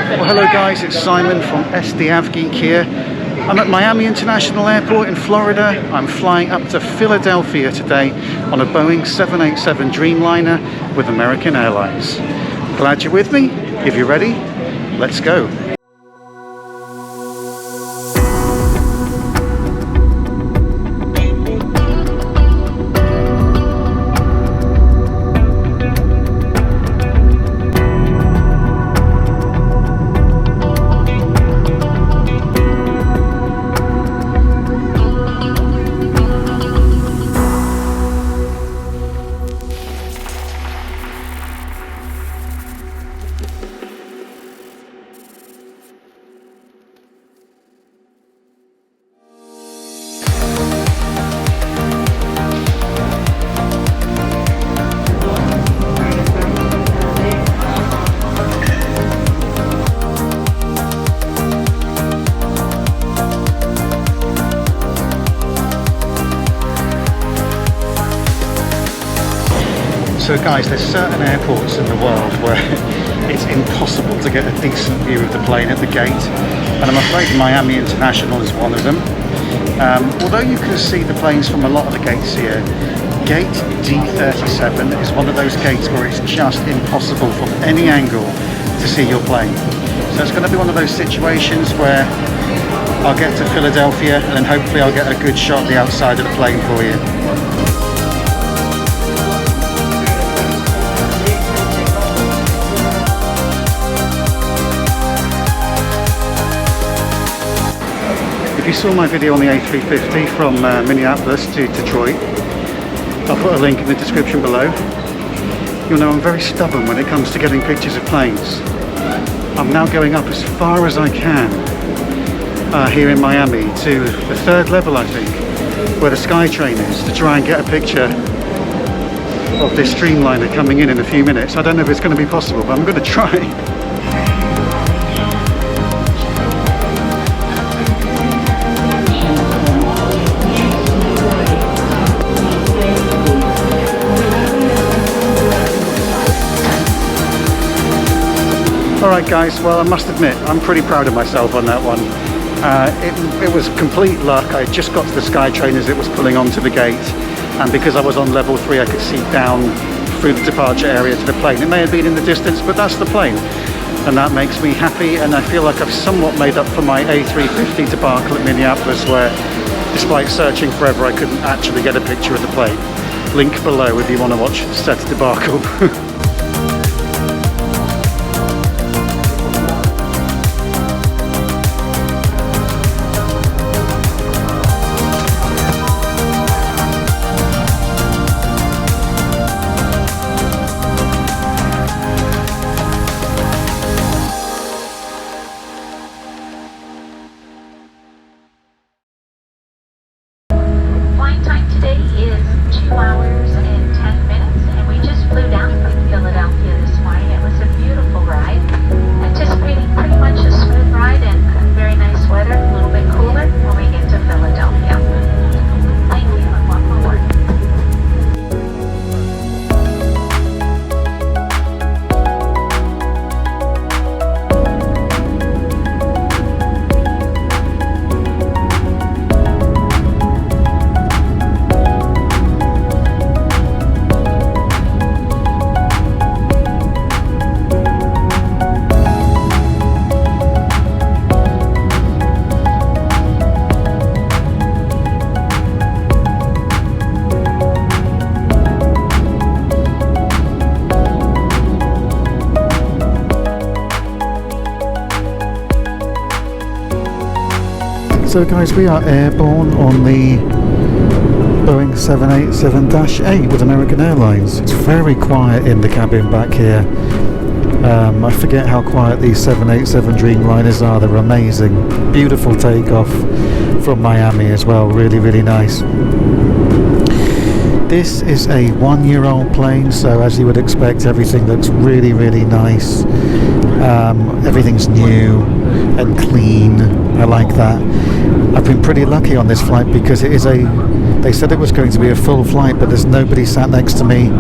Well, hello guys, it's Simon from SD Geek here. I'm at Miami International Airport in Florida. I'm flying up to Philadelphia today on a Boeing 787 Dreamliner with American Airlines. Glad you're with me. If you're ready, let's go. So guys, there's certain airports in the world where it's impossible to get a decent view of the plane at the gate, and I'm afraid Miami International is one of them. Although you can see the planes from a lot of the gates here, gate D37 is one of those gates where it's just impossible from any angle to see your plane. So it's going to be one of those situations where I'll get to Philadelphia and then hopefully I'll get a good shot of the outside of the plane for you. If you saw my video on the A350 from Minneapolis to Detroit, I'll put a link in the description below. You'll know I'm very stubborn when it comes to getting pictures of planes. I'm now going up as far as I can here in Miami to the third level, I think, where the SkyTrain is, to try and get a picture of this Dreamliner coming in a few minutes. I don't know if it's going to be possible, but I'm going to try. Alright guys, well I must admit, I'm pretty proud of myself on that one. It was complete luck. I just got to the SkyTrain as it was pulling onto the gate, and because I was on level 3 I could see down through the departure area to the plane. It may have been in the distance, but that's the plane, and that makes me happy, and I feel like I've somewhat made up for my A350 debacle at Minneapolis, where despite searching forever I couldn't actually get a picture of the plane. Link below if you want to watch said debacle. So guys, we are airborne on the Boeing 787-8 with American Airlines. It's very quiet in the cabin back here. I forget how quiet these 787 Dreamliners are. They're amazing. Beautiful takeoff from Miami as well. Really, really nice. This is a one-year-old plane, so as you would expect, everything looks really, really nice. Everything's new and clean. I like that. I've been pretty lucky on this flight because it is they said it was going to be a full flight, but there's nobody sat next to me.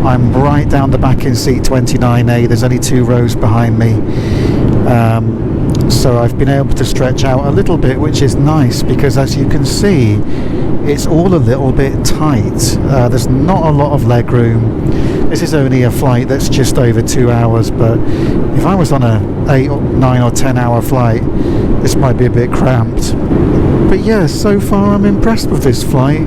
I'm right down the back in seat 29A. There's only 2 rows behind me. So I've been able to stretch out a little bit, which is nice, because as you can see, it's all a little bit tight. There's not a lot of leg room. This is only a flight that's just over 2 hours, but if I was on a 8 or 9 or 10 hour flight, this might be a bit cramped. But yeah, so far I'm impressed with this flight.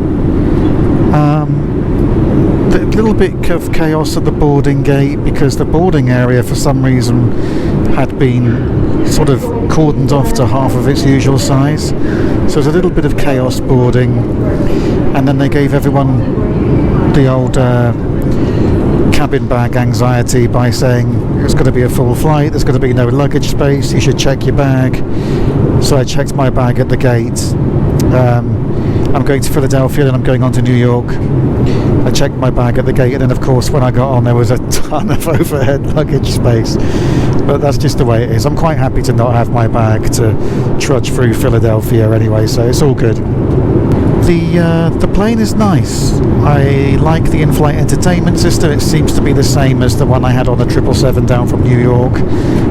A little bit of chaos at the boarding gate, because the boarding area for some reason had been sort of cordoned off to half of its usual size, so there's a little bit of chaos boarding. And then they gave everyone the old cabin bag anxiety by saying it's going to be a full flight, there's going to be no luggage space, you should check your bag. So I checked my bag at the gate. I'm going to Philadelphia and I'm going on to New York. I checked my bag at the gate, and then of course when I got on there was a ton of overhead luggage space. But that's just the way it is. I'm quite happy to not have my bag to trudge through Philadelphia anyway, so it's all good. The plane is nice. I like the in-flight entertainment system. It seems to be the same as the one I had on the 777 down from New York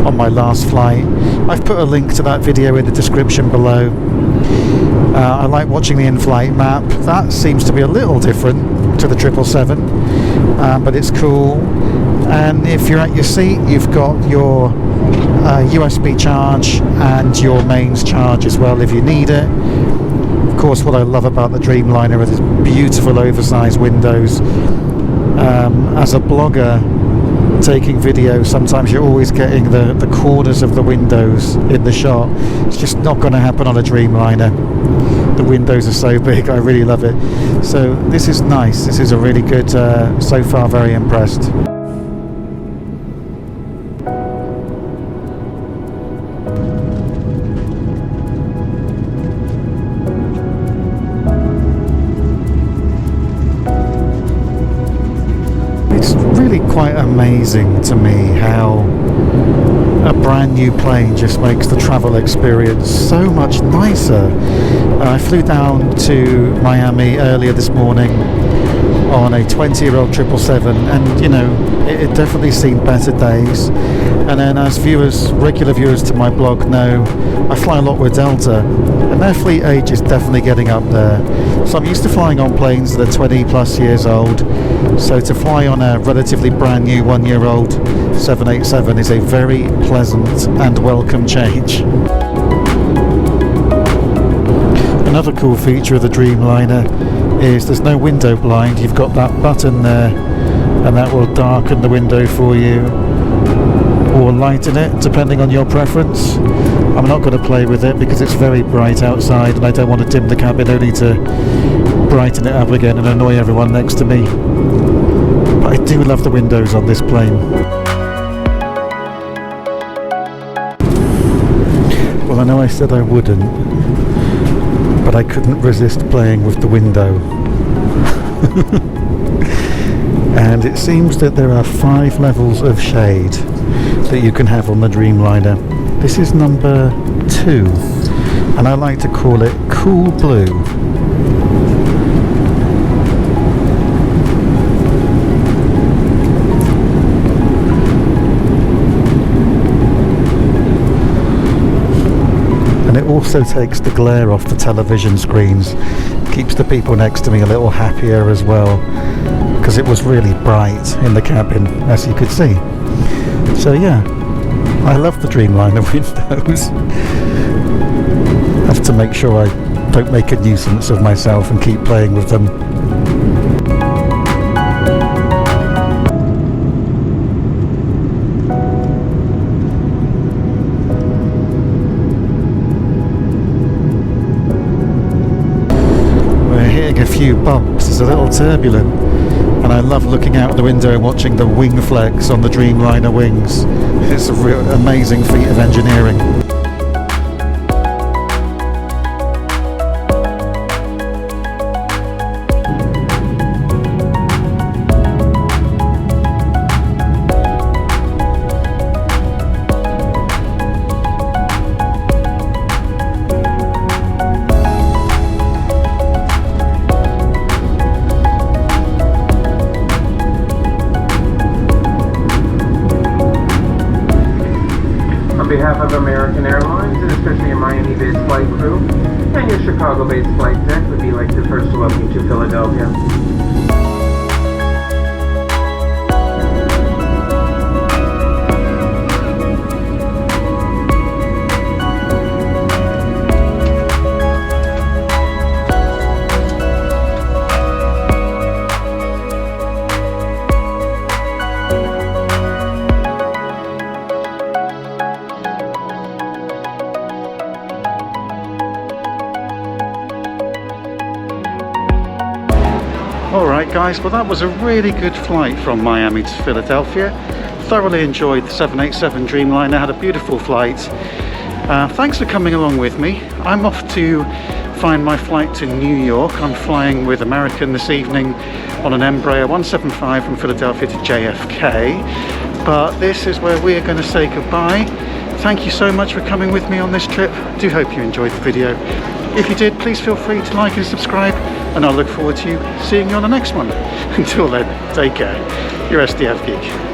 on my last flight. I've put a link to that video in the description below. I like watching the in-flight map. That seems to be a little different to the 777, but it's cool. And if you're at your seat, you've got your USB charge and your mains charge as well if you need it. Of course, what I love about the Dreamliner are these beautiful oversized windows. As a blogger taking video, sometimes you're always getting the corners of the windows in the shot. It's just not going to happen on a Dreamliner. The windows are so big, I really love it. So this is nice. This is a really good, so far very impressed. It's really quite amazing to me how a brand new plane just makes the travel experience so much nicer. I flew down to Miami earlier this morning on a 20-year-old 777, and you know, it definitely seen better days. And then, as regular viewers to my blog know, I fly a lot with Delta, and their fleet age is definitely getting up there. So I'm used to flying on planes that are 20 plus years old, so to fly on a relatively brand new 1-year-old 787 is a very pleasant and welcome change. Another cool feature of the Dreamliner is there's no window blind. You've got that button there, and that will darken the window for you or lighten it depending on your preference. I'm not going to play with it because it's very bright outside and I don't want to dim the cabin only to brighten it up again and annoy everyone next to me. But I do love the windows on this plane. Well, I know I said I wouldn't, but I couldn't resist playing with the window. And it seems that there are 5 levels of shade that you can have on the Dreamliner. This is number 2, and I like to call it Cool Blue. And it also takes the glare off the television screens, keeps the people next to me a little happier as well, because it was really bright in the cabin, as you could see. So yeah, I love the Dreamliner windows. Have to make sure I don't make a nuisance of myself and keep playing with them. A few bumps, it's a little turbulent, and I love looking out the window and watching the wing flex on the Dreamliner wings. It's a real amazing feat of engineering. On behalf of of American Airlines, and especially your Miami-based flight crew, and your Chicago-based flight deck, would be like the first to welcome you to Philadelphia. Alright guys, well that was a really good flight from Miami to Philadelphia. Thoroughly enjoyed the 787 Dreamliner, had a beautiful flight. Thanks for coming along with me. I'm off to find my flight to New York. I'm flying with American this evening on an Embraer 175 from Philadelphia to JFK. But this is where we are going to say goodbye. Thank you so much for coming with me on this trip. I do hope you enjoyed the video. If you did, please feel free to like and subscribe, and I'll look forward to seeing you on the next one. Until then, take care. Your SDF Geek.